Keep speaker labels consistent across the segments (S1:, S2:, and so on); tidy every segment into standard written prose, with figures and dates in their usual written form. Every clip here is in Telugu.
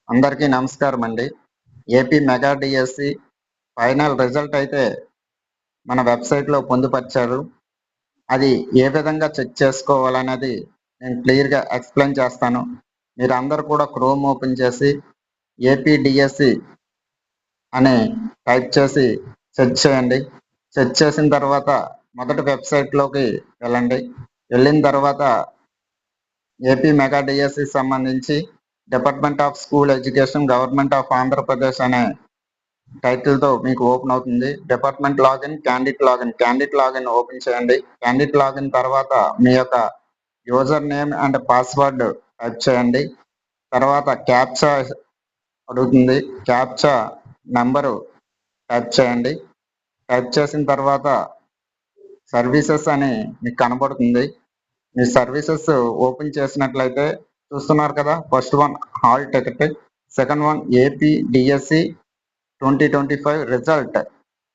S1: అందరికీ నమస్కారం అండి. AP mega DSC final result అయితే మన వెబ్సైట్లో పొందుపరిచారు. అది ఏ విధంగా చెక్ చేసుకోవాలనేది నేను క్లియర్‌గా ఎక్స్‌ప్లెయిన్ చేస్తాను. మీరందరూ కూడా క్రోమ్ ఓపెన్ చేసి ఏపీ డిఎస్సి అని టైప్ చేసి సెర్చ్ చేయండి. సెర్చ్ చేసిన తర్వాత మొదటి వెబ్సైట్‌లోకి వెళ్ళండి. వెళ్ళిన తర్వాత ఏపీ మెగా డిఎస్సికి సంబంధించి department of school education government of Andhra Pradesh అనే టైటిల్‌తో మీకు ఓపెన్ అవుతుంది. Department login, candidate login open చేయండి. క్యాండిడేట్ లాగిన్ తర్వాత మీ యొక్క user name and password type చేయండి. తర్వాత క్యాప్చా అడుగుతుంది. క్యాప్చా నంబరు టైప్ చేయండి. టైప్ చేసిన తర్వాత సర్వీసెస్ అని మీకు కనబడుతుంది. మీ సర్వీసెస్ ఓపెన్ చేసినట్లయితే చూస్తున్నారు కదా! First one hall ticket, second one AP DSC 2025 result,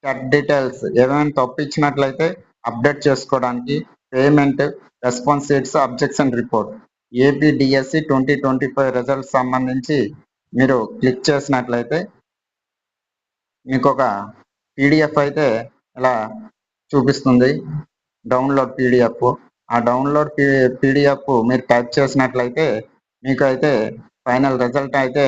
S1: check details ఏమైనా తప్పు ఇచ్చినట్లయితే అప్డేట్ చేసుకోవడానికి, payment, response sheets, objection report, AP DSC 2025 result సంబంధించి మీరు క్లిక్ చేసినట్లయితే మీకు ఒక పీడిఎఫ్ అయితే ఇలా చూపిస్తుంది. Download PDF. ఆ డౌన్లోడ్ పీడిఎఫ్ మీరు టైప్ చేసినట్లయితే మీకైతే ఫైనల్ రిజల్ట్ అయితే